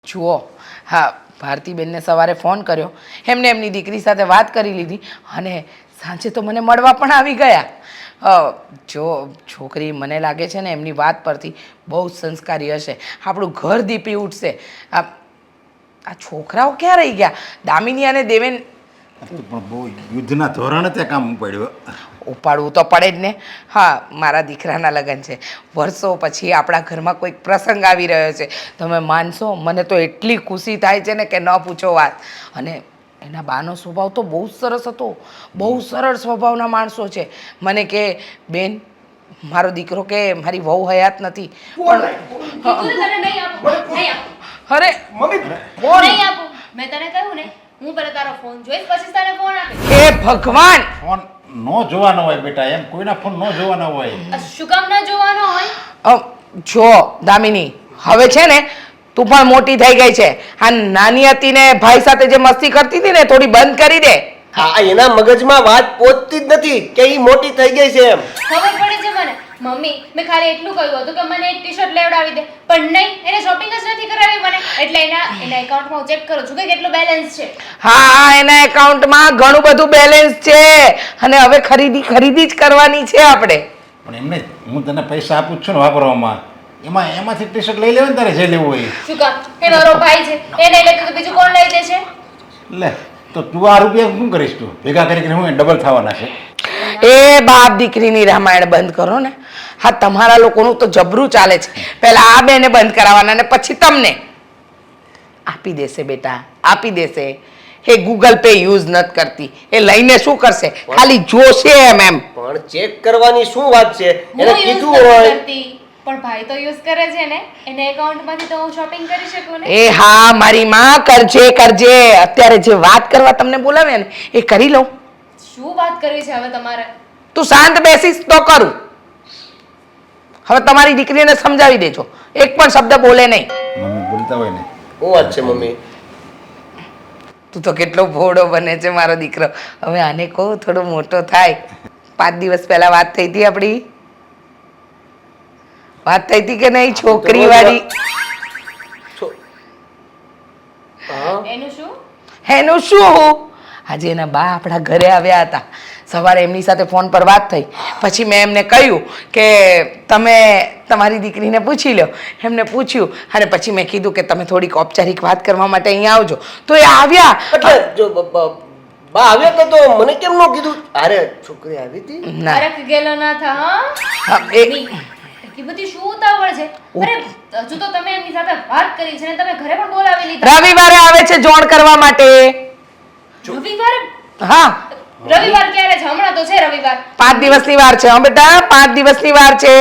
જુઓ, હા, ભારતીબેનને સવારે ફોન કર્યો, એમને એમની દીકરી સાથે વાત કરી લીધી અને સાંજે તો મને મળવા પણ આવી ગયા. જો છોકરી મને લાગે છે ને એમની વાત પરથી બહુ જ સંસ્કારી હશે, આપણું ઘર દીપી ઉઠશે. આ છોકરાઓ ક્યાં રહી ગયા? દામિની અને દેવેન પણ બહુ યુદ્ધના ધોરણે તે કામ ઉપાડ્યું. ઉપાડવું તો પડે જ ને. હા, મારા દીકરાના લગ્ન છે, વર્ષો પછી આપણા ઘરમાં કોઈક પ્રસંગ આવી રહ્યો છે. તમે માનશો, મને તો એટલી ખુશી થાય છે ને કે ન પૂછો વાત. અને એના બાનો સ્વભાવ તો બહુ જ સરસ હતો, બહુ સરળ સ્વભાવના માણસો છે. મને કે બેન, મારો દીકરો કે મારી વહુ હયાત નથી અરે મેં તને કહ્યું ને, હું પહેલા તારો ફોન જોઈશ પછી તને ફોન આપીશ. હે ભગવાન! ફોન ન જોવાનો હોય બેટા, એમ કોઈના ફોન ન જોવાના હોય. શું કામ ન જોવાનો હોય? જો દામિની, હવે છે ને તું પણ મોટી થઈ ગઈ છે. આ નાની હતી ને ભાઈ સાથે જે મસ્તી કરતી હતી ને, થોડી બંધ કરી દે. હા, એના મગજમાં વાત પહોંચતી જ નથી કે ઈ મોટી થઈ ગઈ છે એમ. ખબર પડી છે મને. મમ્મી, મેં ખાલી એટલું કહ્યું હતું કે મને એક ટી-શર્ટ લેવડાવી દે, પણ નહીં, એને શોપિંગ જ નથી કરાવી મને. એટલે એના એકાઉન્ટમાં હું ચેક કરું છું કે કેટલું બેલેન્સ છે. હા, એના એકાઉન્ટમાં ઘણું બધું બેલેન્સ છે અને હવે ખરીદી જ કરવાની છે આપણે. પણ એમને હું તને પૈસા આપું જ છું ને વાપરવામાં, એમાંથી ટી-શર્ટ લઈ લેવું ને તારે જે લેવું હોય. શું કામ? એ મારો ભાઈ છે, એને લે તો બીજું કોણ લઈ દે છે? લે તો તું આ રૂપિયા શું કરીશ? તું ભેગા કરીને હું ડબલ થવાના છે. એ બાપ દીકરીની રામાયણ બંધ કરો ને. હા, તમારા લોકોનું તો જબરું ચાલે છે. પહેલા આ બેને બંધ કરાવવાના અને પછી તમને. આપી દેશે બેટા, આપી દેશે. એ ગૂગલ પે યુઝ નથી કરતી, એ લઈને શું કરશે? ખાલી જોશે એમ. પણ ચેક કરવાની શું વાત છે? હું એને યુઝ કીધું નથી હોય. કરતી, પણ ભાઈ તો યુઝ કરે છે ને, એના એકાઉન્ટમાંથી તો હું શોપિંગ કરી શકું ને. એ હા, મારી માં, કરજે કરજે. અત્યારે જે વાત કરવા તમને બોલાવ્યા ને એ કરી લઉં. શું વાત કરવી છે હવે તમારે? તું શાંત બેસીસ તો કરું. હવે તમારી દીકરીને સમજાવી દેજો, એક પણ શબ્દ બોલે નહીં. મમ્મી બોલતા હોય ને. શું વાત છે મમ્મી? તું તો કેટલો ભોળો બને છે મારો દીકરો. હવે આને કહો થોડો મોટો થાય. 5 દિવસ પહેલા વાત થઈ હતી આપણી. વાત થઈ હતી કે નહીં? છોકરી વાળી. હા, એનું શું? એનું શું? આજે એના બા આપણા ઘરે આવ્યા હતા. સવારે એમની સાથે ફોન પર વાત થઈ. પછી મેં એમને કહ્યું કે તમે તમારી દીકરીને પૂછી લો. એમને પૂછ્યું અને પછી મેં કીધું કે તમે થોડીક ઔપચારિક વાત કરવા માટે અહીંયા આવજો. તો એ આવ્યા. એટલે જો બા આવ્યા તો મને કેમ ન કીધું? અરે છોકરી આવી હતી. ના, ફરક ગયેલો ના થા. હા, હા, મમ્મી, એટલી બધી શું ઉતાવળ છે? અરે હજુ તો તમે એમની સાથે વાત કરી છે ને તમે ઘરે પણ બોલાવી લીધા. રવિવારે આવે છે જોણ કરવા માટે. રવિવાર? હા, રવિવાર ક્યારે છે? હમણાં તો છે રવિવાર. 5 દિવસની વાર છે. હા બેટા, 5 દિવસની વાર છે.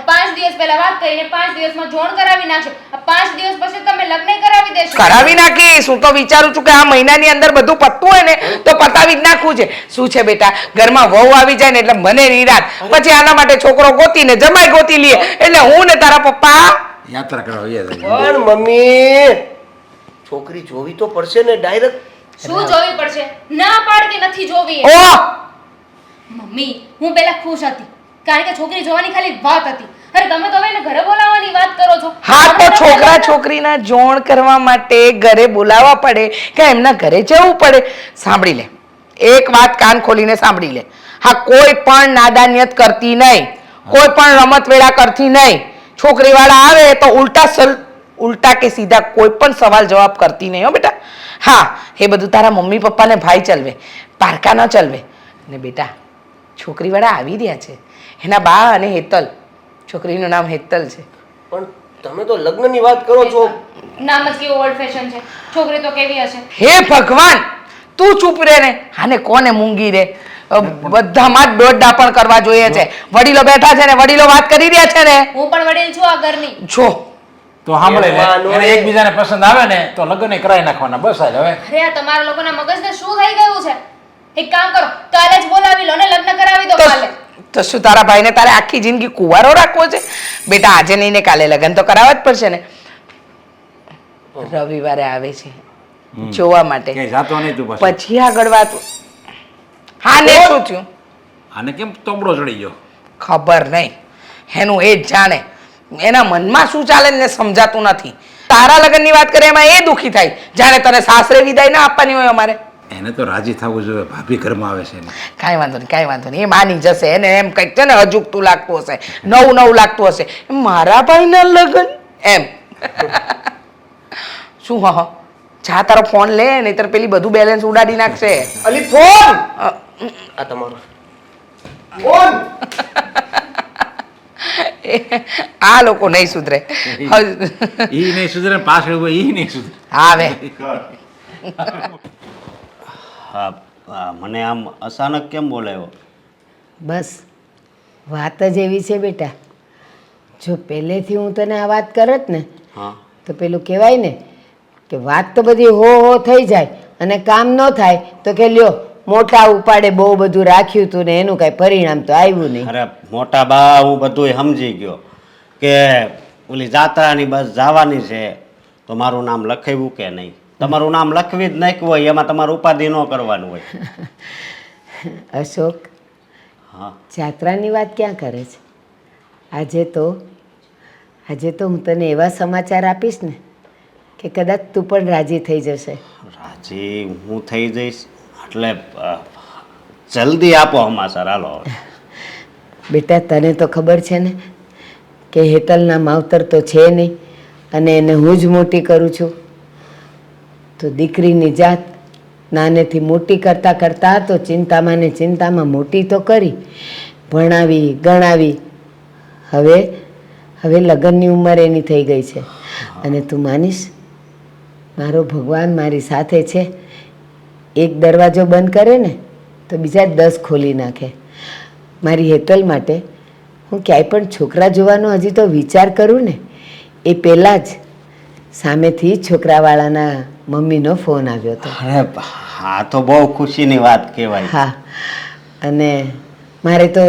5 દિવસ પહેલા વાત કરીને 5 દિવસમાં જોણ કરાવી નાખશો. 5 દિવસ પછી તમે લગ્ન કરાવી દેશો. કરાવી નાખીશ. હું તો વિચારું છું કે આ મહિનાની અંદર બધું પતતું હોય ને તો પતાવી જ નાખવું છે. શું છે બેટા, ઘરમાં વહુ આવી જાય ને એટલે મને નિરાત. પછી આના માટે છોકરો ગોતીને જમાઈ ગોતી લઈએ એટલે હું ને તારા પપ્પા યાત્રા કરવા ગયા પણ મમ્મી, છોકરી જોવી તો પડશે ને ડાયરેક્ટ. શું જોવી પડશે? ના પાડતી નથી જોવી. ઓહ, મમ્મી, હું પહેલા ખુશ હતી કારણ કે છોકરી જોવાની ખાલી વાત હતી. અરે તમે તો હવે એને ઘરે બોલાવવાની વાત કરો છો. હા, તો છોકરા છોકરીના જોણ કરવા માટે ઘરે બોલાવવા પડે કે એમના ઘરે જવું પડે. સાંભળી લે, એક વાત કાન ખોલીને સાંભળી લે. હા, કોઈ પણ નાદાનિયત કરતી નહીં, કોઈ પણ રમત વેળા કરતી નહીં. છોકરીવાળા આવે તો ઉલટા કે સીધા કોઈ પણ સવાલ જવાબ કરતી નહીં હો બેટા. હા, એ બધું તારા મમ્મી પપ્પા ને ભાઈ ચલવે, પારકા ન ચલવે. ને બેટા, છોકરીવાળા આવી રહ્યા છે, એના બા અને હેતલ. છોકરીનું નામ હેતલ છે. પણ તમે તો લગ્નની વાત કરો છો. નામ જ કેવું ઓલ્ડ ફેશન છે. છોકરી તો કેવી હશે? હે ભગવાન, તું ચૂપ રે ને. આને કોને મૂંગી રે? બધામાં જ દોડડાપણ કરવા જોઈએ છે. વડીલો બેઠા છે ને વડીલો વાત કરી રહ્યા છે ને. હું પણ વડીલ છું આ ઘરની. જો તો સાંભળે ને, એને એકબીજાને પસંદ આવે ને તો લગ્ન કરાવી નાખવાના. બસ હાલ હવે. અરે આ તમારા લોકોના મગજને શું થઈ ગયું છે? એક કામ કરો, કાલે જ બોલાવી લો ને લગ્ન કરાવી દો કાલે. તો શું તારા ભાઈને તારે આખી જિંદગી કુંવારો રાખવો છે? બેટા, આજે નહીં ને કાલે લગ્ન તો કરાવવા જ પડશે ને. રવિવારે આવે છે જોવા માટે. ક્યાંય જાતો નહીં તું પાછો. પછી આગળ વાત. હા ને શું થયું? આને કેમ તોબડો ચડી ગયો? ખબર નહીં, એનું એ જ જાણે. એના મનમાં શું ચાલે ને સમજાતું નથી. તારા લગ્નની વાત કરે એમાં એ દુઃખી થાય જાણે તને સાસરે વિદાય ના આપવાની હોય અમારે. એને તો રાજી થવું જોઈએ, ભાભી ઘરમાં આવે છે એને. કાંઈ વાંધો નહીં, કાંઈ વાંધો નહીં, એ માની જશે. એને એમ કંઈક છે ને અજુગતું લાગતું હશે, નવું નવું લાગતું હશે, મારા ભાઈના લગ્ન એમ. શું હા જા તારો ફોન લે, નહીતર પેલી બધું બેલેન્સ ઉડાડી નાખશે. અલી ફોન અ, આ તમારો ફોન. આ લોકો નહીં સુધરે. ઈ નહીં સુધરે, પાછળ હોય ઈ નહીં સુધરે. આવે હા મને આમ અચાનક કેમ બોલાવ્યો? બસ વાત જ એવી છે બેટા, જો પહેલેથી હું તને આ વાત કરત ને હા તો પેલું કહેવાય ને કે વાત તો બધી હો થઈ જાય અને કામ ન થાય તો કે લ્યો મોટા ઉપાડે બહુ બધું રાખ્યું હતું ને એનું કાંઈ પરિણામ તો આવ્યું નહીં. અરે મોટા બા હું બધું સમજી ગયો કે ઓલી જાત્રાની બસ જવાની છે તો મારું નામ લખાવ્યું કે નહીં. તમારું નામ લખવી જ નાખ્યું હોય એમાં તમારું ઉપાધિ ન કરવાનું હોય. અશોક, હા જાત્રાની વાત ક્યાં કરે છે? આજે તો હું તને એવા સમાચાર આપીશ ને કે કદાચ તું પણ રાજી થઈ જશે. રાજી હું થઈ જઈશ એટલે જલ્દી આપો સમાચાર હાલો. બેટા તને તો ખબર છે ને કે હેતલના માવતર તો છે નહીં અને એને હું જ મોટી કરું છું. તો દીકરીની જાત નાનેથી મોટી કરતાં કરતાં તો ચિંતામાં ને ચિંતામાં મોટી તો કરી, ભણાવી ગણાવી, હવે લગ્નની ઉંમર એની થઈ ગઈ છે. અને તું માનીશ, મારો ભગવાન મારી સાથે છે. એક દરવાજો બંધ કરે ને તો બીજા 10 ખોલી નાખે. મારી હેતલ માટે હું ક્યાંય પણ છોકરા જોવાનો હજી તો વિચાર કરું ને એ પહેલાં જ સામેથી છોકરાવાળાના મમ્મીનો ફોન આવ્યો હતો. અરે હા તો બહુ ખુશીની વાત કહેવાય. હા, અને મારે તો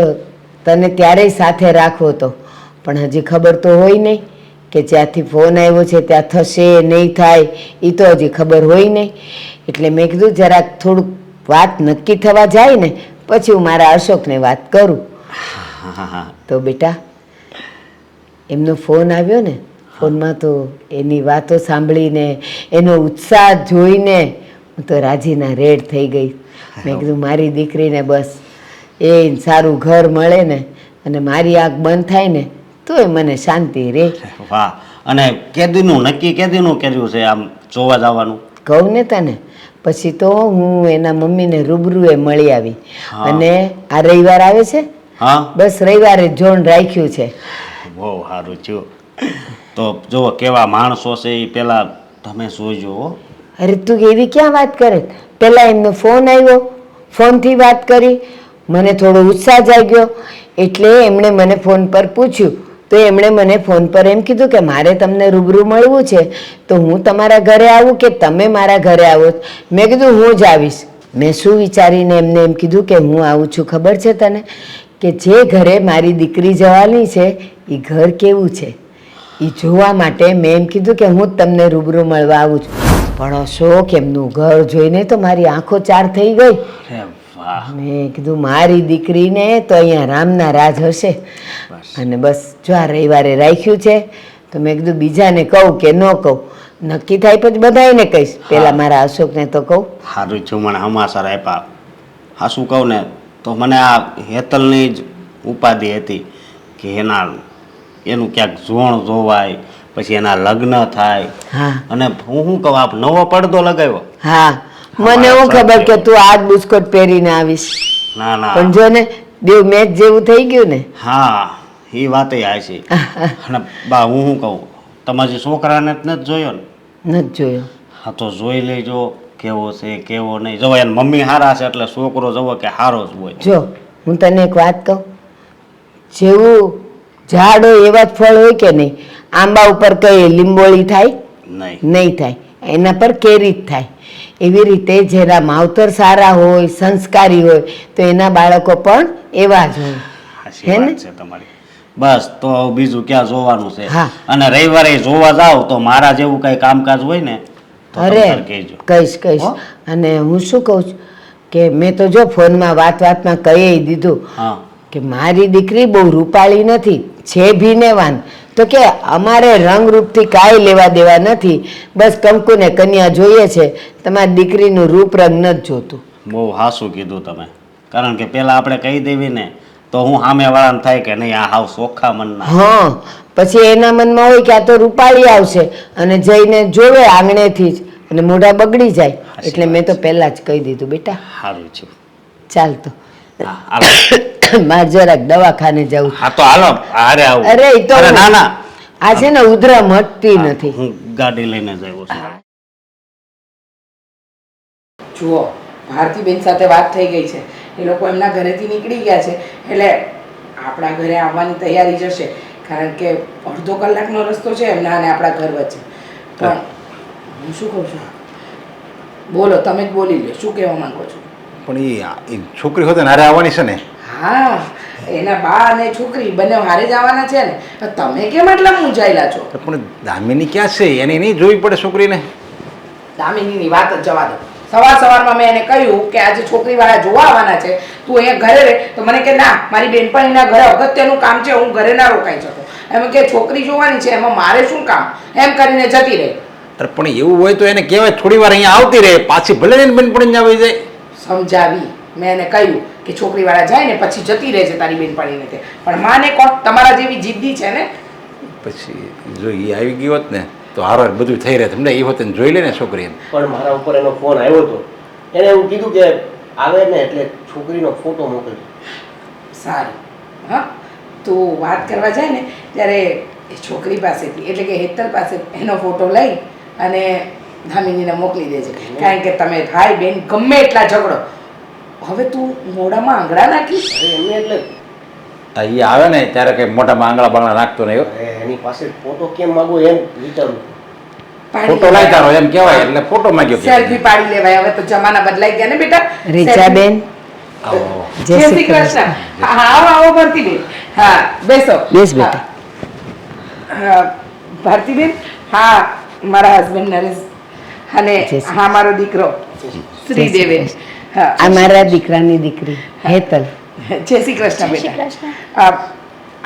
તને ત્યારેય સાથે રાખવો હતો પણ હજી ખબર તો હોય નહીં કે જ્યાંથી ફોન આવ્યો છે ત્યાં થશે નહીં થાય એ તો હજી ખબર હોય નહીં. એટલે મેં કીધું જરાક થોડુંક વાત નક્કી થવા જાય ને પછી હું મારા અશોકને વાત કરું. તો બેટા એમનો ફોન આવ્યો ને, ફોનમાં તો એની વાતો સાંભળીને એનો ઉત્સાહ જોઈને હું તો રાજીના રેડ થઈ ગઈ. મેં કીધું મારી દીકરીને બસ એ સારું ઘર મળે ને અને મારી આંખ બંધ થાય ને તોય મને શાંતિ રહે. વાહ, અને કેદીનું નક્કી કેદીનું કર્યું છે આમ જોવા જવાનું? કહું ને તને, પછી તો હું એના મમ્મીને રૂબરૂએ મળી આવી. અને આ રવિવાર આવે છે, હા બસ રવિવારે જોન રાખ્યું છે. બહુ સારું થયું. તો જુઓ કેવા માણસો છે એ પેલા તમે જોઈજો હો. અરે તું એવી ક્યાં વાત કરે? પહેલાં એમનો ફોન આવ્યો, ફોનથી વાત કરી, મને થોડો ઉત્સાહ જાગ્યો એટલે એમણે મને ફોન પર પૂછ્યું. તો એમણે મને ફોન પર એમ કીધું કે મારે તમને રૂબરૂ મળવું છે તો હું તમારા ઘરે આવું કે તમે મારા ઘરે આવો? મેં કીધું હું જ આવીશ. મેં શું વિચારીને એમને એમ કીધું કે હું આવું છું ખબર છે તને, કે જે ઘરે મારી દીકરી જવાની છે એ ઘર કેવું છે એ જોવા માટે મેં એમ કીધું કે હું જ તમને રૂબરૂ મળવા આવું છું. પણ અશોક એમનું ઘર જોઈને તો મારી આંખો ચાર થઈ ગઈ. અરે વાહ, મેં કીધું મારી દીકરીને તો અહીંયા રામના રાજ હશે. અને બસ જો આ રવિવારે રાખ્યું છે તો મેં કીધું બીજાને કહું કે ન કહું, નક્કી થાય પછી બધાને કહીશ. પહેલાં મારા અશોકને તો કહું. સારું છું મને સમાચાર આપ્યા. હા શું કહું ને તો મને આ હેતલની જ ઉપાધિ હતી કે એનું ક્યાંક જોણ જોવાય, પછી એના લગ્ન થાય. હા અને હું શું કહું, આપ નવો પડદો લગાવ્યો? હા, મને હું ખબર કે તું આજ બુસ્કોટ પહેરીને આવીશ, ના ના, પણ જો ને દેવ મેચ જેવું થઈ ગયું ને. હા એ વાતે છે. અને બા હું શું કહું, તમારી છોકરાને જ નથી જોયો ને? નથી જોયો. હા તો જોઈ લેજો કેવો છે કેવો નહીં. જો એને મમ્મી હારા છે એટલે છોકરો જવો કે હારો જ હોય. જો હું તને એક વાત કહું, જેવું ઝાડ હોય એવા જ ફળ હોય કે નહીં? આંબા ઉપર કઈ લીંબોળી થાય? નહીં નહીં થાય. એના પર કેરી જ થાય. એવી રીતે જેના માવતર સારા હોય, સંસ્કારી હોય તો એના બાળકો પણ એવા જ હોય. સાચી હે ને? વાત છે તમારી. બસ તો બીજું ક્યાં જોવાનું છે? હા. અને રવિવારે જોવા જાવ તો મારા જેવું કઈ કામકાજ હોય ને તો અરે તમે કહેજો. કહીશ. હો? અને હું શું કહું છું કે મેં તો જો ફોનમાં વાતમાં કહી દીધું હા કે મારી દીકરી બહુ રૂપાળી નથી, છે ભીનેવાન, તો કે અમારે રંગરૂપથી કાંઈ લેવા દેવા નથી, બસ કંકુ ને કન્યા જોઈએ છે, તમારી દીકરીનું રૂપ રંગ નથી જોતું. બહુ હાસું કીધું તમે, કારણ કે પહેલાં આપણે કહી દેવી ને તો હું સામેવાળાને થાય કે નહીં આ હાવ ચોખ્ખા મનના. હા, પછી એના મનમાં હોય કે આ તો રૂપાળી આવશે અને જઈને જોવે આંગણેથી જ અને મોઢા બગડી જાય, એટલે મેં તો પહેલા જ કહી દીધું બેટા. સારું છે. ચાલ તો હા, હાલો. મારે જરાક દવાખાને જવું. હા તો હાલો, અરે આવું. અરે ઈ તો ના ના, આ છે ને ઉધરા મટતી નથી. હું ગાડી લઈને જ આવ્યો છું. જુઓ, ભારતીબેન સાથે વાત થઈ ગઈ છે, એ લોકો એમના ઘરેથી નીકળી ગયા છે, એટલે આપણા ઘરે આવવાની તૈયારી જશે, કારણ કે અડધો કલાકનો રસ્તો છે એમના અને આપણા ઘર વચ્ચે. પણ હું શું કહું છું, બોલો, તમે જ બોલી લો, શું કહેવા માંગો છો? પણ એ છોકરી હોતે ને હારે આવવાની છે ને. હા, એના બા અને છોકરી બંને હારે જ આવવાના છે ને, તમે કેમ આટલા મૂંઝાયેલા છો? તો પણ દામિની ક્યાં છે? એને નહીં જોવી પડે છોકરીને. દામિનીની વાત જ જવા દો. સવારમાં મેં એને કહ્યું કે આજે છોકરીવાળા જોવા આવવાના છે, તું અહીંયા ઘરે રહે, તો મને કે ના, મારી બેનપણીના ઘરે અગત્યનું કામ છે, હું ઘરે ના રોકાઈ શકું. એમ કે છોકરી જોવાની છે, એમાં મારે શું કામ, એમ કરીને જતી રહી. અરે પણ એવું હોય તો એને કહેવાય થોડી વાર અહીંયા આવતી રહે, પાછી ભલે એને બેનપણીને આવી જાય. સમજાવી, મેં એને કહ્યું કે છોકરીવાળા જાય ને પછી જતી રહે છે તારી બેનપણીને કે, પણ માને કોણ, તમારા જેવી જિદ્દી છે ને. પછી જો એ આવી ગઈ હોત ને તો હારો બધું થઈ રહે, તમને એ હોત ને જોઈ લે ને છોકરી. પણ મારા ઉપર એનો ફોન આવ્યો હતો, એને એવું કીધું કે આવે ને એટલે છોકરીનો ફોટો મોકલજો. સારું, હા, તું વાત કરવા જાય ને ત્યારે એ છોકરી પાસેથી એટલે કે હેતલ પાસે એનો ફોટો લઈ અને દામિનીને મોકલી દેજે, કારણ કે તમે ભાઈ બેન ગમે એટલા ઝઘડો, હવે તું મોઢામાં આંગળા નાખી. અરે એમને એટલે એ આવે ને ત્યારે કંઈ મોટામાં આંગળા બાંગળા નાખતો નહીં. અરે એની પાસે ફોટો કેમ માગો એમ વિચારું. ફોટો લાવી તારો એમ કહેવાય, એટલે ફોટો માંગ્યો. સેલ્ફી પાડી લેવાય, હવે તો જમાના બદલાઈ ગયા ને બેટા. રીચાબેન, આવો. જય શ્રી કૃષ્ણ. હા, આવો ભારતીબેન. હા, બેસો. બેસ બેટા. હા, ભારતીબેન, હા, મારા હસબન્ડ નરેશ અને જય શ્રી હા મારો દીકરો શ્રીદેવેન. હા, આ મારા દીકરાની દીકરી હેતલ. જય શ્રી કૃષ્ણ જય શ્રી બેટા. કૃષ્ણ.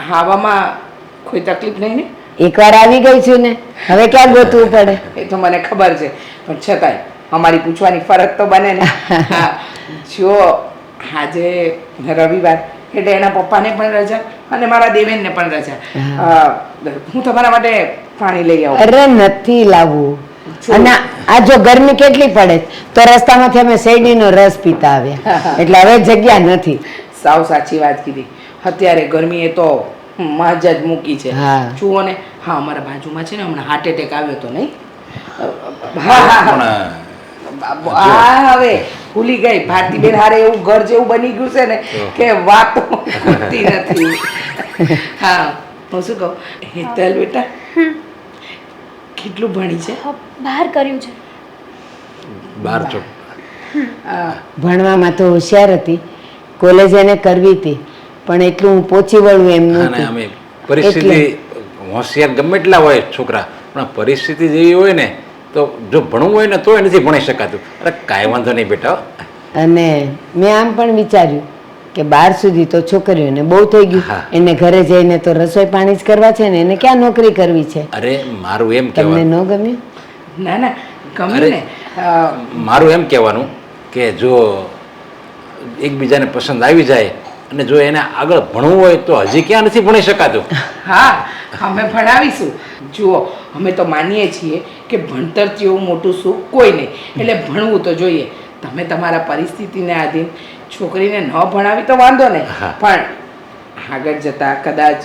હાવામાં કોઈ તકલીફ નહીં ને? એકવાર આવી ગઈ છું ને, હવે ક્યાં ગોતવું પડે? એ તો મને ખબર છે, પણ છતાંય અમારી પૂછવાની ફરજ તો બને ને. હા, જો આજે રવિવાર એટલે એના પપ્પાને પણ રજા અને મારા દેવેનને પણ રજા. હું તમારા માટે પાણી લઈ આવું. અરે નથી લાવવું. અને આ જો ગરમી કેટલી પડે તો રસ્તામાંથી અમે શેરડીનો રસ પીતા આવ્યા, એટલે હવે જગ્યા નથી. સાવ સાચી વાત કીધી. અત્યારે ગરમી એ તો માજ જ મૂકી છે. હા. જુઓ ને, હા, અમારા બાજુમાં છે ને હમણાં હાર્ટ એટેક આવ્યો હતો નહીં? હા હા પણ હા, હવે ભૂલી ગઈ. ભારતીબેન હારે એવું ઘર જેવું બની ગયું છે ને કે વાતો ખૂટતી નથી. હા, હું શું કહું, હેતલ બેટા કેટલું ભણી છે? બહાર કર્યું છે. બાર ચોક. ભણવામાં તો હોશિયાર હતી, કોલેજ એને કરવી હતી, પણ એટલું હું પહોંચી વળું એમ અને નહોતું. અમે પરિસ્થિતિ હોશિયાર ગમે એટલા હોય છોકરા, પણ પરિસ્થિતિ જેવી હોય ને તો જો ભણવું હોય ને તોય નથી ભણી શકાતું. અરે કાંઈ વાંધો નહીં બેટા. અને મેં આમ પણ વિચાર્યું કે 12 સુધી તો છોકરીઓને બહુ થઈ ગયું, હા. એને ઘરે જઈને તો રસોઈ પાણી જ કરવા છે ને, એને ક્યાં નોકરી કરવી છે? અરે મારું એમ તમને કહેવાનું, ન ગમ્યું? ના ના, ગમે અરે, ને. મારું એમ કહેવાનું કે જો એકબીજાને પસંદ આવી જાય અને જો એને આગળ ભણવું હોય તો હજી ક્યાં નથી ભણી શકાતું. હા, અમે ભણાવીશું. જુઓ, અમે તો માનીએ છીએ કે ભણતરથી એવું મોટું સુખ કોઈ નહીં, એટલે ભણવું તો જોઈએ. તમે તમારા પરિસ્થિતિને આધીન છોકરીને ન ભણાવી તો વાંધો નહીં, હા. પણ આગળ જતાં કદાચ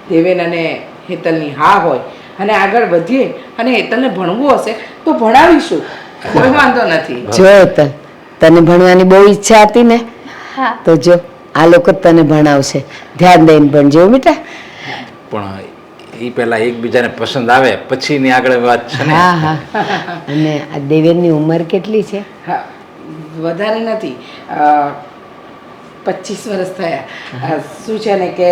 દેવેન અને હેતલની હા હોય અને આગળ વધીએ અને હેતલને ભણવું હશે તો ભણાવીશું, કોઈ વાંધો નથી. જો હેતલ, તને ભણવાની બહુ ઈચ્છા હતી ને, હા, તો જો આ લોકો જ તને ભણાવશે, ધ્યાન દઈને ભણજો બેટા. પણ એ પહેલા એકબીજાને પસંદ આવે પછીની આગળ વાત છે ને. હા હા. અને આ દેવેનની ઉંમર કેટલી છે? હા, વધારે નથી, 25 વર્ષ થયા. શું છે ને કે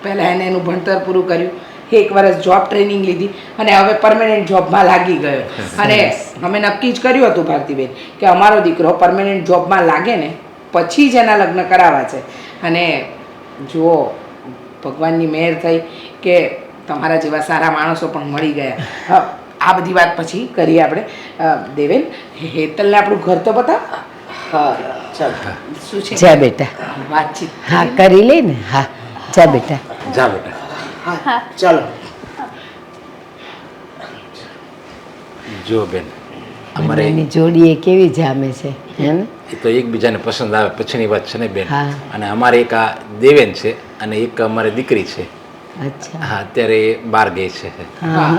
પહેલાં એને એનું ભણતર પૂરું કર્યું, 1 વર્ષ જોબ ટ્રેનિંગ લીધી અને હવે પરમેનન્ટ જોબમાં લાગી ગયો. અને અમે નક્કી જ કર્યું હતું ભારતીબેન કે અમારો દીકરો પરમેનન્ટ જોબમાં લાગે ને પછી જ એના લગ્ન કરાવવા છે. અને જુઓ, ભગવાનની મહેર થઈ કે તમારા જેવા સારા માણસો પણ મળી ગયા. આ બધી વાત પછી કરીએ આપણે. દેવેન, હેતલને આપણું ઘર તો બતાવ. હા ચાલ શું છે જા બેટા. વાતચીત? હા કરી લે ને. હા જા બેટા. જા બેટા. હા ચાલો. જો બેન, અમારે બંનેની જોડી એ કેવી જામે છે હે ને? એ તો એકબીજાને પસંદ આવે પછીની વાત છે ને બેન. હા. અને અમારે એક આ દેવેન છે અને એક અમારે દીકરી છે. અચ્છા. હા, અત્યારે એ બહાર ગઈ છે. હા,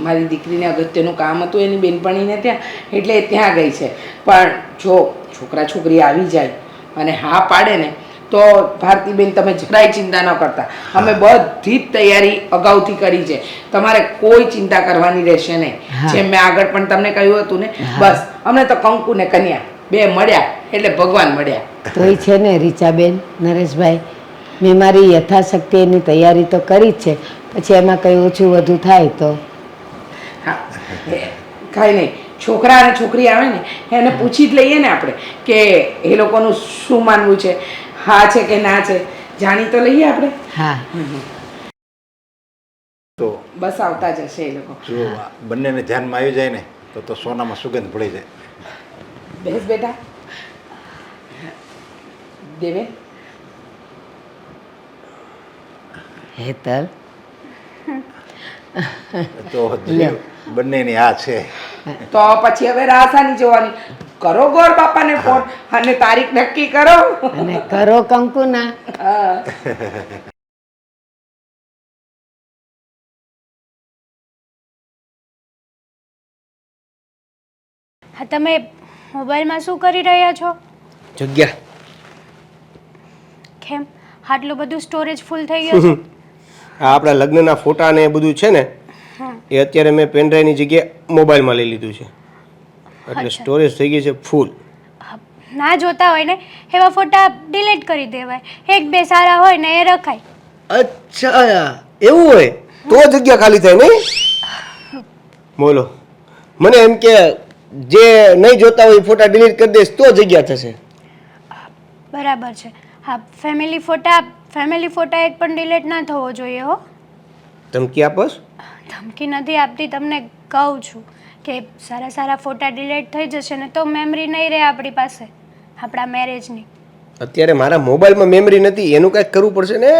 મારી દીકરીને અગત્યનું કામ હતું એની બેનપણીને ત્યાં, એટલે એ ત્યાં ગઈ છે. પણ જો છોકરા છોકરી આવી જાય અને હા પાડે ને તો ભારતીબેન તમે જરાય ચિંતા ન કરતા. અમે બધી જ તૈયારી અગાઉથી કરી છે. તમારે કોઈ ચિંતા કરવાની રહેશે નહીં. હા. જેમ મેં આગળ પણ તમને કહ્યું હતું ને, બસ અમને તો કંકુ ને કન્યા બે મળ્યા એટલે ભગવાન મળ્યા. તોય છે ને રીચાબેન, નરેશભાઈ, મેં મારી યથાશક્તિ એની તૈયારી તો કરી જ છે. પછી એમાં કંઈ ઓછું વધુ થાય તો હા, કાંઈ નહીં. છોકરા અને છોકરી આવે ને એને પૂછી જ લઈએ ને આપણે કે એ લોકોનું શું માનવું છે, હા છે કે ના છે, જાણી તો લઈએ આપણે. હા. તો બસ આવતા જ હશે એ લોકો. જો આ બંનેને ધ્યાનમાં આવી જાય ને તો સોનામાં સુગંધ પડી જાય. બેસ બેટા. દેવે, હેતલ, તો જીવ બંનેની આ છે. તો પછી હવે રાસાની જોવાની. કરો ગોર બાપાને ફોન અને તારીખ નક્કી કરો. અને કરો કંકુના. હા. હા, તમે મોબાઈલમાં શું કરી રહ્યા છો? જગ્યા. કેમ આટલું બધું સ્ટોરેજ ફૂલ થઈ ગયું છે? આ આપણા લગ્નના ફોટા ને એ બધું છે ને, એ અત્યારે મેં પેનડ્રાઈવની જગ્યાએ મોબાઈલમાં લઈ લીધું છે, એટલે અચ્છા. સ્ટોરેજ થઈ ગઈ છે ફૂલ. ના જોતા હોય ને એવા ફોટા ડિલીટ કરી દેવાય. એક બે સારા હોય ને એ રખાય. અચ્છા એવું હોય તો જગ્યા ખાલી થાય નહીં? બોલો, મને એમ કે જે નહીં જોતા હોય એ ફોટા ડિલીટ કરી દઈશ તો જગ્યા થશે. બરાબર છે. હા, ફેમિલી ફોટા એક પણ ડિલીટ ના થવો જોઈએ હો. ધમકી આપોસ? ધમકી નથી આપતી, તમને કહું છું કે સારા સારા ફોટા ડિલીટ થઈ જશે ને તો મેમરી નહીં રહે આપણી પાસે આપણા મેરેજની. અત્યારે મારા મોબાઈલમાં મેમરી નથી, એનું કંઈક કરવું પડશે ને.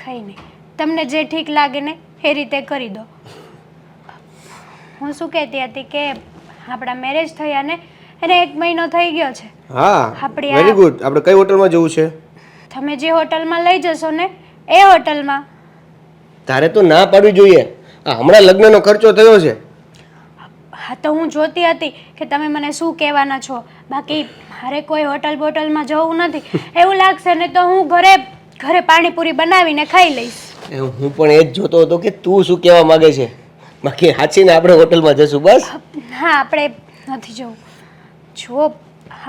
કંઈ નહીં, તમને જે ઠીક લાગે ને એ રીતે કરી દો. હું શું કહેતી હતી કે આપણા મેરેજ થયા ને એને 1 મહિનો થઈ ગયો છે. હા, આપણી વેરી આ ગુડ. આપણે કઈ હોટલમાં જવું છે? તમે જે હોટલમાં લઈ જશો ને એ હોટલમાં. તારે તો ના પાડવી જોઈએ. આ હમણાં લગ્નનો ખર્ચો થયો છે. હા, તો હું જોતી હતી કે તમે મને શું કહેવાના છો. બાકી મારે કોઈ હોટલ બોટલમાં જવું નથી. એવું લાગશે ને તો હું ઘરે પાણીપુરી બનાવીને ખાઈ લઈશ. હું પણ એ જ જોતો હતો કે તું શું કહેવા માંગે છે. બાકી હાચીને આપણે હોટલમાં જશું બસ. હા, આપણે નથી જવું. જો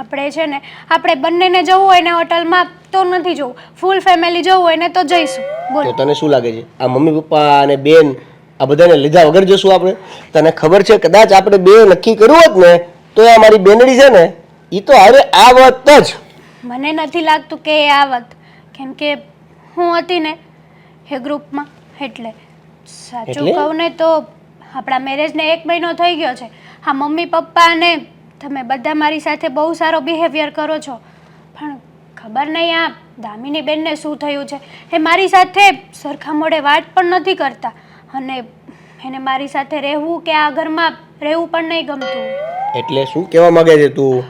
આપણે છે ને આપણે બંનેને જવું હોય ને હોટલમાં તો નથી જવું. ફૂલ ફેમિલી જવું હોય ને તો જઈશું. બોલ. તો તને શું લાગે છે આ મમ્મી પપ્પા અને બેન આ બધાને લીધા વગર જશું આપણે? તને ખબર છે કદાચ આપણે બે નક્કી કર્યું હોત ને તો આ મારી બેનડી છે ને એ તો હવે આ વાત જ. મને નથી લાગતું કે એ આવત, કેમ કે હું હતી ને એ ગ્રુપમાં. એટલે સાચું એટલે? કહું ને તો આપણા મેરેજને 1 મહિનો થઈ ગયો છે. હા, મમ્મી પપ્પા અને તમે બધા મારી સાથે બહુ સારો બિહેવિયર કરો છો, પણ ખબર નહીં આ દામિની બેનને શું થયું છે. એ મારી સાથે સરખા મોઢે વાત પણ નથી કરતા અને એને મારી સાથે રહેવું કે આ ઘરમાં રહેવું પણ નહીં ગમતું. એટલે શું કહેવા માંગે છે તું?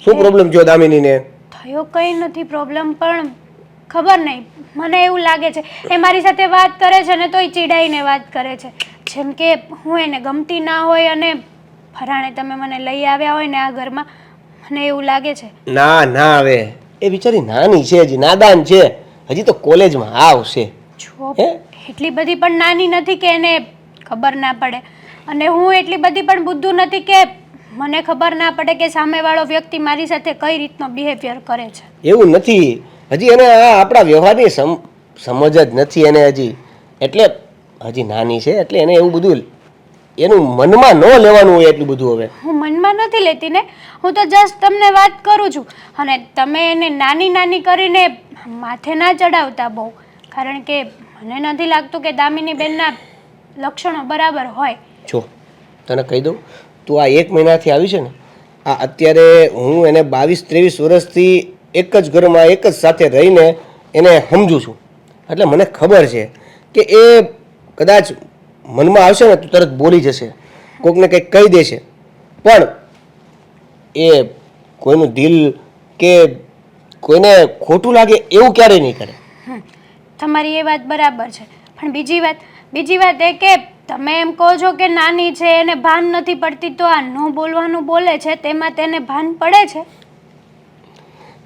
શું પ્રોબ્લેમ થયો દામિનીને? થયો કંઈ નથી પ્રોબ્લેમ, પણ ખબર નહીં, મને એવું લાગે છે એ મારી સાથે વાત કરે છે ને તોય ચીડાઈને વાત કરે છે, જેમ કે હું એને ગમતી ના હોય અને ફરાણે તમે મને લઈ આવ્યા હોય ને આ ઘરમાં. મને એવું લાગે છે. ના ના, હવે એ બિચારી નાની છે, હજી નાદાન છે, હજી તો કોલેજમાં આવશે. જો હે? એટલી બધી પણ નાની નથી કે એને ખબર ના પડે, અને હું એટલી બધી પણ બુદ્ધુ નથી કે મને ખબર ના પડે કે સામેવાળો વ્યક્તિ મારી સાથે કઈ રીતનો બિહેવિયર કરે છે. એવું નથી, હજી એને આ આપણા વ્યવહારની સમજ જ નથી એને હજી. એટલે હજી નાની છે એટલે એને એવું બધું એનું મનમાં ન લેવાનું હોય એટલું બધું. હવે હું મનમાં નથી લેતી ને, હું તો જસ્ટ તમને વાત કરું છું. અને તમે એને નાની નાની કરીને માથે ના ચડાવતા બહુ, કારણ કે મને નથી લાગતું કે દામિની બેનના લક્ષણો બરાબર હોય. જો તને કહી દઉં, તું આ 1 મહિનાથી આવી છે ને, આ અત્યારે હું એને 22-23 વર્ષથી એક જ ઘરમાં એક જ સાથે રહીને એને સમજું છું. એટલે મને ખબર છે કે એ કદાચ મનમાં આવશે ને તો તરત બોલી જશે, કોકને કંઈક કહી દેશે, પણ એ કોઈનું દિલ કે કોઈને ખોટું લાગે એવું ક્યારેય નહીં કરે. તમારી એ વાત બરાબર છે, પણ બીજી વાત એ કે તમે એમ કહો છો કે નાની છે એને ભાન નથી પડતી, તો આ ન બોલવાનું બોલે છે તેમાં તેને ભાન પડે છે.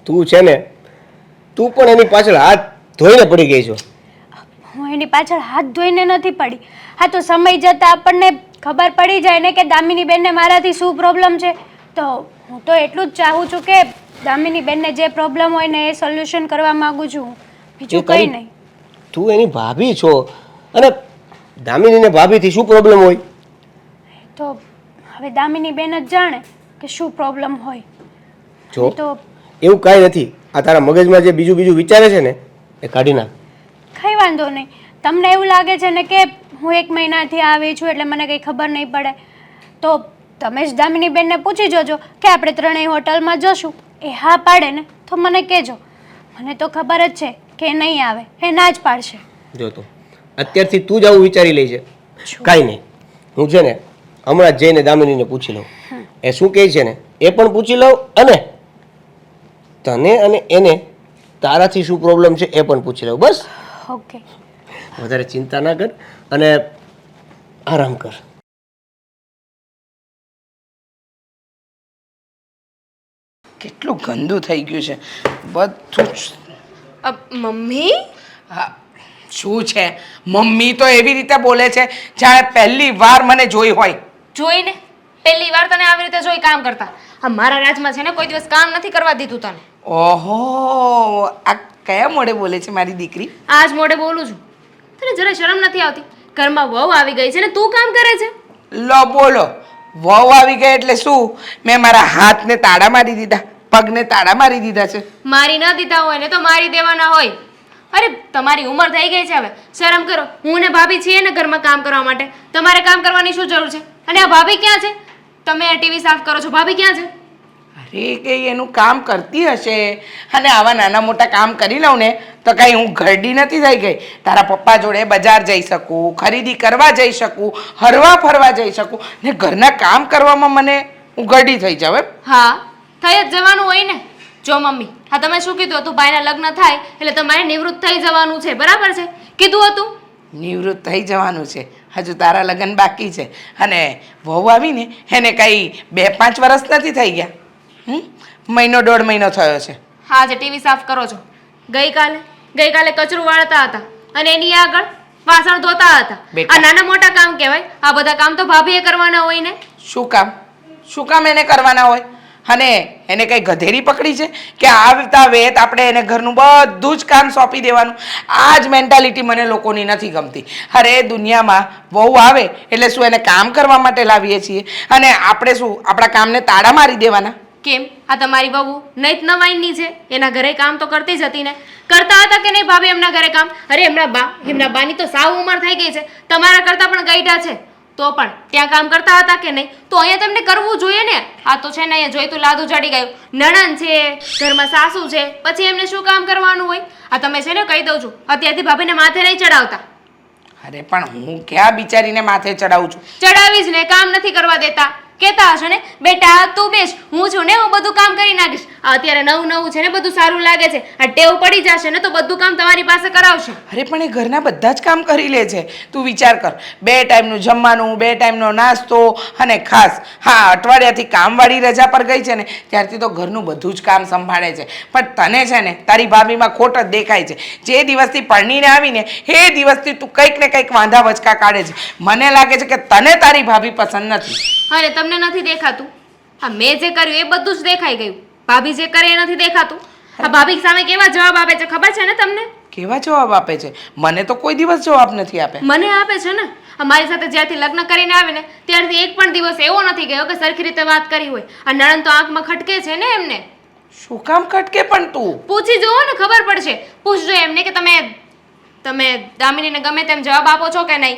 તું છે ને, તું પણ એની પાછળ હાથ ધોઈને પડી ગઈ છો. હું એની પાછળ હાથ ધોઈને નથી પડી. હા, તો સમય જતાં આપણને ખબર પડી જાય ને કે દામિની બેનને મારાથી શું પ્રોબ્લેમ છે. તો હું તો એટલું જ ચાહું છું કે દામિની બેનને જે પ્રોબ્લેમ હોય ને એ સોલ્યુશન કરવા માંગુ છું, બીજું કંઈ નહીં. તું એની ભાભી છો અને દામિનીને ભાભીથી શું પ્રોબ્લેમ હોય? તો હવે દામિની બેન જ જાણે કે શું પ્રોબ્લેમ હોય. જો તો એવું કાંઈ નથી. આ તારા મગજમાં જે બીજું વિચારે છે ને એ કાઢી નાખ. કંઈ વાંધો નહીં. તમને એવું લાગે છે ને કે હું 1 મહિનાથી આવી છું એટલે મને કંઈ ખબર નહીં પડે, તો તમે જ દામિની બેનને પૂછી જોજો કે આપણે ત્રણેય હોટલમાં જશું. એ હા પાડે ને તો મને કહેજો. મને તો ખબર જ છે કે એ નહીં આવે, એ ના જ પાડશે. જો તો અત્યારથી તું જ આવું વિચારી લઈ છે. કાંઈ નહીં, હું છે ને હમણાં જ જઈને દામિનીને પૂછી લઉં એ શું કહે છે ને એ પણ પૂછી લઉં, અને તને અને એને તારાથી શું પ્રોબ્લેમ છે એ પણ પૂછી લઉં. બસ ઓકે. વધારે ચિંતા ના કર અને આરામ કર. કેટલું ગંદુ થઈ ગયું છે બધું જ. મમ્મી હા, શું છે? મમ્મી તો એવી રીતે બોલે છે જાણે પહેલી વાર મને જોઈ હોય. જોઈને પહેલી વાર તને આવી રીતે જોઈ કામ કરતા. આ મારા રાજમાં છે ને કોઈ દિવસ કામ નથી કરવા દીધું તને. ઓહો, આ કયા મોડે બોલે છે મારી દીકરી? આજ મોડે બોલું છું. તને જરા શરમ નથી આવતી? ઘરમાં વહુ આવી ગઈ છે ને તું કામ કરે છે. લો બોલો, વહુ આવી ગઈ એટલે શું? મેં મારા હાથને તાળા મારી દીધા, પગને તાળા મારી દીધા છે. મારી ન દીધા હોય ને તો મારી દેવાના હોય. અરે તમારી ઉંમર થઈ ગઈ છે, હવે શરમ કરો. હું ને ભાભી છીએ ને ઘરમાં કામ કરવા માટે, તમારે કામ કરવાની શું જરૂર છે? અને આ ભાભી ક્યાં છે? તમે ટીવી સાફ કરો છો, ભાભી ક્યાં છે? અરે કે એનું કામ કરતી હશે, અને આવા નાના મોટા કામ કરી લઉં ને તો કઈ હું ઘરડી નથી થઈ ગઈ. તારા પપ્પા જોડે બજાર જઈ શકું, ખરીદી કરવા જઈ શકું, હરવા ફરવા જઈ શકું, ને ઘરના કામ કરવામાં મને હું ઘરડી થઈ જાઉં એમ? હા, થઈ જ જવાનું હોય ને. જો મમ્મી, હા તમે શું કીધું હતું? ભાઈના લગ્ન થાય એટલે તમારે નિવૃત્ત થઈ જવાનું છે, બરાબર છે? કીધું હતું. નિવૃત્ત થઈ જવાનું છે, હજુ તારા લગ્ન બાકી છે. અને વહુ આવીને એને કઈ 2-5 વર્ષ નથી થઈ ગયા, મહિનો 1.5 મહિનો થયો છે. હા, જે ટીવી સાફ કરો છો. ગઈકાલે કચરું વાળતા હતા અને એની આગળ વાસણ ધોતા હતા. બેટા. આ નાના મોટા કામ કહેવાય? આ બધા કામ તો ભાભીએ કરવાના હોય ને. શું કામ એને કરવાના હોય? અને એને કઈ ગધેડી પકડી છે કે આવતા વેત આપણે એને ઘરનું બધું જ કામ સોંપી દેવાનું? આ જ મેન્ટાલિટી મને લોકોની નથી ગમતી. અરે દુનિયામાં વહુ આવે એટલે શું એને કામ કરવા માટે લાવીએ છીએ, અને આપણે શું આપણા કામને તાળા મારી દેવાના? કેમ? આ તમારી વહુ નહીં નવાઈની છે, એના ઘરે કામ તો કરતી જ હતી ને. કરતા હતા કે નહીં ભાભી એમના ઘરે કામ? અરે એમના બાની તો સાવ ઉંમર થઈ ગઈ છે, તમારા કરતા પણ ગઈઢા છે, તો પણ ત્યાં કામ કરતા હતા કે નહીં? તો અહીંયા તમને કરવું જોઈએ ને. આ તો છે ને અહીંયા જોઈ તું લાદું ચડી ગયું. નણંદ છે, ઘરમાં સાસુ છે, પછી એમને શું કામ કરવાનું હોય? આ તમે છે ને કહી દઉં છું, અત્યારથી ભાભીને માથે નહીં ચડાવતા. અરે પણ હું ક્યાં બિચારીને માથે ચડાવું છું? ચડાવીશ ને, કામ નથી કરવા દેતા. કહેતા હશો ને, બેટા તું બેસ, હું છું ને, હું બધું કામ કરી નાખીશ. અત્યારે નવું છે ને, બધું સારું લાગે છે. આ ટેવ પડી જશે ને તો બધું કામ તમારી પાસે કરાવશે. અરે પણ એ ઘરના બધા જ કામ કરી લે છે. તું વિચાર કર, 2 ટાઈમનું જમવાનું, 2 ટાઈમનો નાસ્તો, અને ખાસ હા અઠવાડિયાથી કામવાળી રજા પર ગઈ છે ને ત્યારથી તો ઘરનું બધું જ કામ સંભાળે છે. પણ તને છે ને તારી ભાભીમાં ખોટ જ દેખાય છે. જે દિવસથી પરણીને આવીને એ દિવસથી તું કંઈક ને કંઈક વાંધા વચકા કાઢે છે. મને લાગે છે કે તને તારી ભાભી પસંદ નથી. અને તમને નથી દેખાતું? આ મેં જે કર્યું એ બધું જ દેખાઈ ગયું. ભાભી જે કરે એ નથી દેખાતું. આ ભાભી સામે કેવા જવાબ આપે છે ખબર છે ને તમને? કેવા જવાબ આપે છે? મને તો કોઈ દિવસ જવાબ નથી આપે. મને આપે છે ને. અમારી સાથે જ્યારથી લગ્ન કરીને આવે ને ત્યારથી એક પણ દિવસ એવો નથી ગયો કે સરખી રીતે વાત કરી હોય. આ નણંદ તો આંખમાં ખટકે છે ને એમને. શું કામ ખટકે? પણ તું પૂછી જુઓ ને, ખબર પડશે. પૂછજો એમને કે તમે દામિનીને ગમે તેમ જવાબ આપો છો કે નહીં?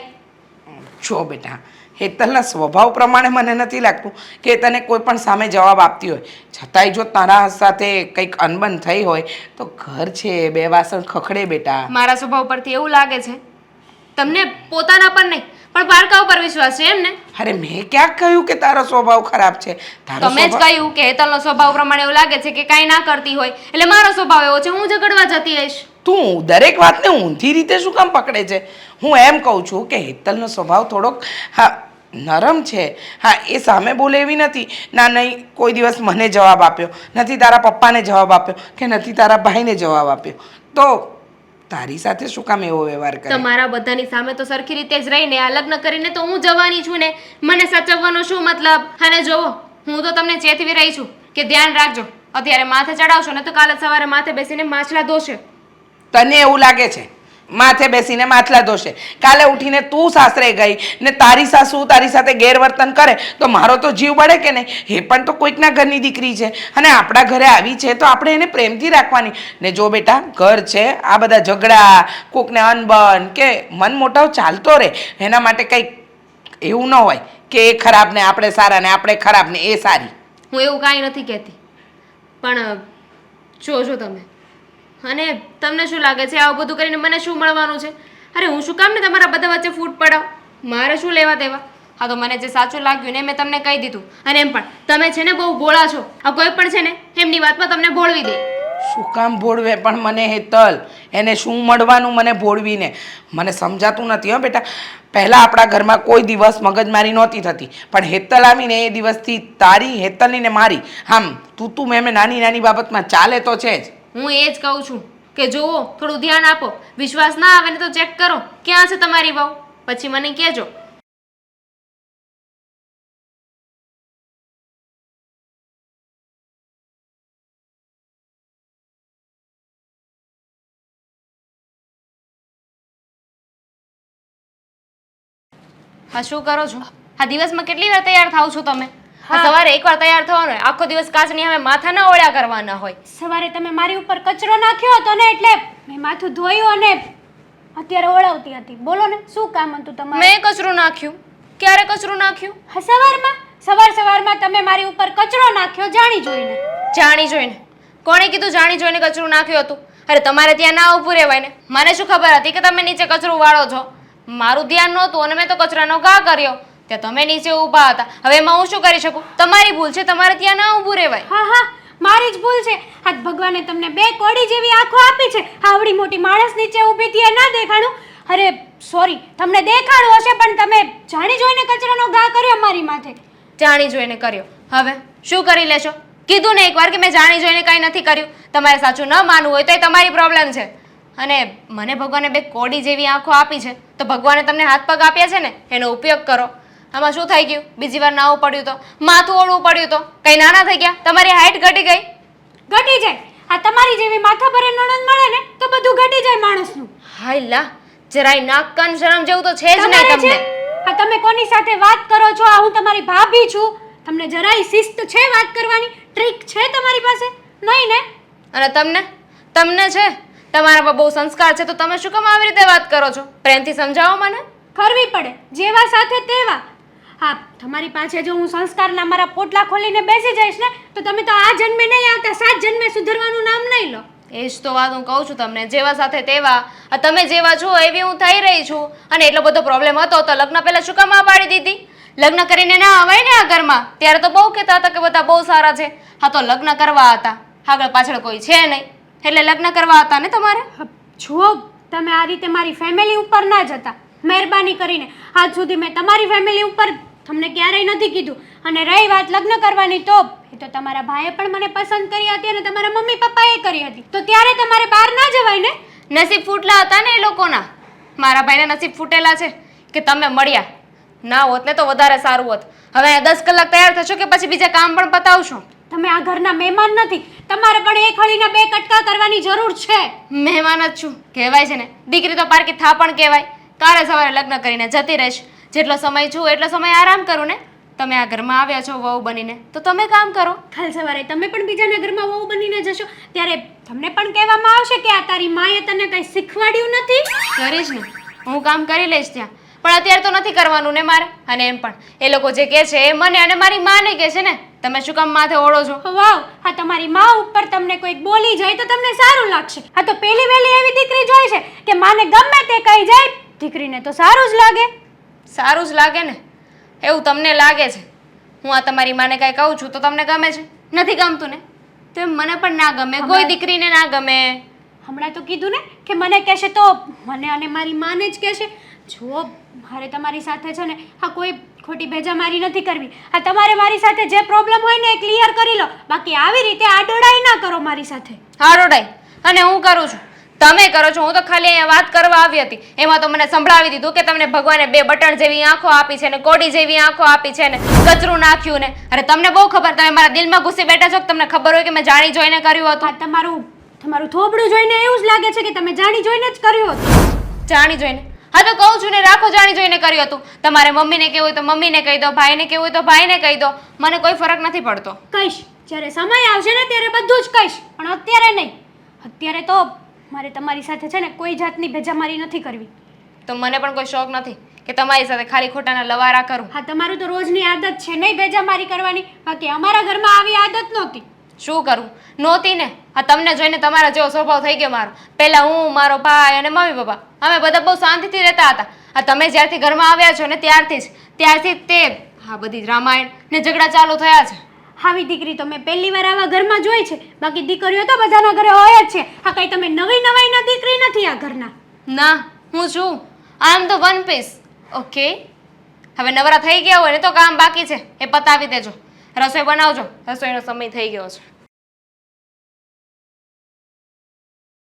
જો બેટા, હેતલના સ્વભાવ પ્રમાણે મને નથી લાગતું કે તને કોઈ પણ સામે જવાબ આપતી હોય. છતાંય જો તારા સાથે કંઈક અનબન થઈ હોય તો ઘર છે, બે વાસણ ખખડે બેટા. મારા સ્વભાવ પરથી એવું લાગે છે તમને પોતાના પર નહીં પણ પારકા ઉપર વિશ્વાસ છે એમ ને? અરે મેં ક્યાં કહ્યું કે તારો સ્વભાવ ખરાબ છે? તારો તમે જ સ્વભાવ કહ્યું કે હેતલનો સ્વભાવ પ્રમાણે એવું લાગે છે કે કાંઈ ના કરતી હોય એટલે મારો સ્વભાવ એવો છે, હું ઝઘડવા જતી રહીશ. તું દરેક વાતને ઊંધી રીતે શું કામ પકડે છે? હું એમ કહું છું કે હેતલનો સ્વભાવ થોડોક નરમ છે. હા, એ સામે બોલે એવી નથી. ના નહીં કોઈ દિવસ મને જવાબ આપ્યો નથી, તારા પપ્પાને જવાબ આપ્યો કે નથી તારા ભાઈને જવાબ આપ્યો. તો તારી સાથે શું કામ એવો વ્યવહાર કરે? તમારા બધાની સામે તો સરખી રીતે જ રહીને આ લગ્ન કરીને તો હું જવાની છું ને, મને સાચવવાનો શું મતલબ? અને જોવો, હું તો તમને ચેતવી રહી છું કે ધ્યાન રાખજો. અત્યારે માથે ચડાવશો ને તો કાલે સવારે માથે બેસીને માછલા ધોશે. તને એવું લાગે છે માથે બેસીને માથલા ધોશે? કાલે ઉઠીને તું સાસરે ગઈ ને તારી સાસુ તારી સાથે ગેરવર્તન કરે તો મારો તો જીવ બળે કે નહીં? એ પણ તો કોઈકના ઘરની દીકરી છે અને આપણા ઘરે આવી છે તો આપણે એને પ્રેમથી રાખવાની. ને જો બેટા, ઘર છે, આ બધા ઝઘડા, કોકને અનબન કે મન મોટાવ ચાલતો રહે. એના માટે કંઈક એવું ન હોય કે એ ખરાબ ને આપણે સારા ને આપણે ખરાબ ને એ સારી. હું એવું કાંઈ નથી કહેતી, પણ જોજો તમે. અને તમને શું લાગે છે આવું બધું કરીને મને શું મળવાનું છે? અરે હું શું કામ ને તમારા બધા વચ્ચે ફૂટ પડાવ? મારે શું લેવા દેવા? હા, તો મને જે સાચું લાગ્યું ને મેં તમને કહી દીધું. અને એમ પણ તમે છે ને બહુ ભોળા છો. આ કોઈ પણ છે ને એમની વાતમાં તમને ભોળવી દે. શું કામ ભોળવે પણ મને? હેતલ, એને શું મળવાનું મને ભોળવીને? મને સમજાતું નથી હો બેટા. પહેલાં આપણા ઘરમાં કોઈ દિવસ મગજમારી નહોતી થતી, પણ હેતલ આવીને એ દિવસથી તારી, હેતલની ને મારી આમ તું મેં નાની નાની બાબતમાં ચાલે તો છે જ. હું એ જ કહું છું કે જુઓ, થોડું ધ્યાન આપો. વિશ્વાસ ના આવે ને તો ચેક કરો ક્યાં છે તમારી વહુ, પછી મને કહેજો. હા, શું કરો છો? આ દિવસમાં કેટલી વાર તૈયાર થાવ છો તમે? સવારે એકવાર તૈયાર થવાનું હોય, આખો દિવસ કાચની સામે માથા ના ઓળ્યા કરવાના હોય. સવારે તમે મારી ઉપર કચરો નાખ્યો હતો ને એટલે મેં માથું ધોયું અને અત્યારે ઓળાવતી હતી. બોલો ને, શું કામ હતું તમારું? મેં કચરું નાખ્યું? ક્યારે કચરું નાખ્યું? હા, સવારમાં તમે મારી ઉપર કચરો નાખ્યો જાણી જોઈને. જાણી જોઈને? કોણે કીધું જાણી જોઈને કચરું નાખ્યું હતું? અરે તમારે ત્યાં ના ઊભું રહેવાય ને. મને શું ખબર હતી કે તમે નીચે કચરું વાળો છો? મારું ધ્યાન નહોતું અને મેં તો કચરાનો ઘા કર્યો. ત્યાં તમે નીચે ઊભા હતા. હવે એમાં હું શું કરી શકું? તમારી ભૂલ છે, તમારે ત્યાં ના ઊભું રહેવાય. હા, મારી જ ભૂલ છે. આજ ભગવાને તમને બે કોડી જેવી આંખો આપી છે. આવડી મોટી માણસ નીચે ઊભી હતી એ ના દેખાણું? અરે સોરી, તમને દેખાણું હશે પણ તમે જાણી જોઈને કચરાનો ઘા કર્યો મારી માથે. જાણી જોઈને કર્યો. હવે શું કરી લેશો? કીધું ને એકવાર કે મેં જાણી જોઈને કાંઈ નથી કર્યું. તમારે સાચું ન માનવું હોય તો એ તમારી પ્રોબ્લેમ છે. અને મને ભગવાને બે કોડી જેવી આંખો આપી છે તો ભગવાને તમને હાથ પગ આપ્યા છે ને, એનો ઉપયોગ કરો. આમાં શું થઈ ગયું? બીજી વાર નાવું પડ્યું તો, માથું ઓળવું પડ્યું તો, કઈ નાના થઈ ગયા? તમારી હાઈટ ઘટી ગઈ? ઘટી જાય. આ તમારી જેવી માથા ભરે નણંદ મળે ને તો બધું ઘટી જાય માણસનું. હાય લા, જરાય નાક કાન શરમ જેવું તો છે જ નહીં તમારે તમને. છે? આ તમે કોની સાથે વાત કરો છો? આ હું તમારી ભાભી છું. તમને જરાય શિસ્ત છે વાત કરવાની? ટ્રીક છે તમારી પાસે? નહીં ને? અને તમને છે? તમારા પર બહુ સંસ્કાર છે તો તમે શું કામ આવી રીતે વાત કરો છો? પ્રેમથી સમજાવો મને. કરવી પડે, જેવા સાથે તેવા. હા, તમારી પાસે જો હું સંસ્કારના મારા પોટલા ખોલીને બેસી જઈશ ને તો તમે તો આ જન્મે નહીં આવતા, 7 જન્મે સુધરવાનું નામ નહીં લો. એ જ તો વાત હું કહું છું તમને, જેવા સાથે તેવા. આ તમે જેવા છો એવી હું થઈ રહી છું. અને એટલો બધો પ્રોબ્લેમ હતો તો લગ્ન પહેલા શું કામ આ પાડી દીધી? લગ્ન કરીને ના આવાય ને આ ઘરમાં. ત્યારે તો બહુ કહેતા હતા કે બધા બહુ સારા છે. હા, તો લગ્ન કરવા હતા, આગળ પાછળ કોઈ છે નહીં એટલે લગ્ન કરવા હતા ને તમારે. જુઓ, તમે આ રીતે મારી ફેમિલી ઉપર ના જતા. મહેરબાની કરીને આજ સુધી મેં તમારી ફેમિલી ઉપર તમને ક્યારેય નથી કીધું. અને રહી વાત લગ્ન કરવાની તો એ તો તમારા ભાઈએ પણ મને પસંદ કરી હતી અને તમારા મમ્મી પપ્પાએ કરી હતી. તો ત્યારે તમારે બહાર ના જવાય ને. નસીબ ફૂટલા હતા ને એ લોકોના. મારા ભાઈના નસીબ ફૂટેલા છે કે તમે મળ્યા. ના હોત ને તો વધારે સારું હોત. હવે 10 કલાક તૈયાર થશો કે પછી બીજા કામ પણ પતાવશો? તમે આ ઘરના મહેમાન નથી. તમારે પણ એક હળીના 2 કટકા કરવાની જરૂર છે. મહેમાન જ છું કહેવાય છે ને. દીકરી તો પારકી થા પણ કહેવાય. કાલે સવારે લગ્ન કરીને જતી રહીશ. જેટલો સમય છું એટલો સમય આરામ કરું ને. તમે આ ઘરમાં આવ્યા છો વહુ બનીને તો તમે કામ કરો. કાલ સવારે તમે પણ બીજાના ઘરમાં વહુ બનીને જશો ત્યારે તમને પણ કહેવામાં આવશે કે આ તારી માએ તને કંઈ શીખવાડ્યું નથી. કરીશ ને, હું કામ કરી લઈશ ત્યાં, પણ અત્યારે તો નથી કરવાનું ને મારે. અને એમ પણ એ લોકો જે કહે છે એ મને અને મારી માને કહે છે ને. તમે શું કામ માથે ઓળો છો? વાવ, આ તમારી મા ઉપર તમને કોઈક બોલી જાય તો તમને સારું લાગશે. આ તો પેલી વેલી એવી દીકરી જોઈ છે કે માને ગમે તે કહી જાય, દીકરીને તો સારું જ લાગે. સારું જ લાગે ને, એવું તમને લાગે છે. હું આ તમારી માને કાંઈ કહું છું તો તમને ગમે છે? નથી ગમતું ને, તો એમ મને પણ ના ગમે, કોઈ દીકરીને ના ગમે. હમણાં તો કીધું ને કે મને કહેશે તો મને અને મારી માને જ કહેશે. જો મારે તમારી સાથે છે ને આ કોઈ ખોટી ભેજામારી નથી કરવી. આ તમારે મારી સાથે જે પ્રોબ્લેમ હોય ને એ ક્લિયર કરી લો, બાકી આવી રીતે આડોડાઈ ના કરો મારી સાથે. હારોડાઈ અને હું કરું છું, તમે કરો છો. હું તો ખાલી અહીંયા વાત કરવા આવી હતી, એમાં તો મને સંભળાવી દીધું કે તમને ભગવાને 2 બટન જેવી આંખો આપી છે ને કોડી જેવી આંખો આપી છે ને કચરું નાખ્યું ને. અરે તમને બહુ ખબર, તમે મારા દિલમાં ઘૂસી બેઠા છો કે તમને ખબર હોય કે મેં જાણી જોઈને કર્યું હતું. આ તમારું થોબડું જોઈને એવું જ લાગે છે કે તમે જાણી જોઈને જ કર્યું હતું. જાણી જોઈને? હા તો કહું છું ને, રાખો જાણી જોઈને કર્યું હતું. તમારે મમ્મીને કહેવું હોય તો મમ્મીને કહી દો, ભાઈને કહેવું હોય તો ભાઈને કહી દો, મને કોઈ ફરક નથી પડતો. કહીશ, જ્યારે સમય આવશે ને ત્યારે બધું જ કહીશ, પણ અત્યારે નહીં. અત્યારે તો મારે તમારી સાથે છે ને કોઈ જાતની ભેજામારી નથી કરવી. તો મને પણ કોઈ શોખ નથી કે તમારી સાથે ખાલી ખોટાના લવારા કરું. હા, તમારું તો રોજની આદત છે નહીં ભેજામારી કરવાની, બાકી અમારા ઘરમાં આવી આદત નહોતી. શું કરું? નહોતી ને. હા, તમને જોઈને તમારા જેવો સ્વભાવ થઈ ગયો મારો. પહેલા હું, મારો ભાઈ અને મમ્મી પપ્પા અમે બધા બહુ શાંતિથી રહેતા હતા. આ તમે જ્યારથી ઘરમાં આવ્યા છો ને ત્યારથી જ તે હા બધી રામાયણ ને ઝઘડા ચાલુ થયા છે. આવી દીકરી તો મેં પહેલી વાર આવા ઘરમાં જોઈ છે, બાકી દીકરીઓ તો બધાના ઘરે હોય જ છે. હા, કઈ તમે નવી દીકરી નથી આ ઘરના. ના, હું છું. I am the one piece. Okay, હવે નવરા થઈ ગયા હોય ને તો કામ બાકી છે એ પતાવી દેજો. રસોઈ બનાવજો, રસોઈનો સમય થઈ ગયો છે.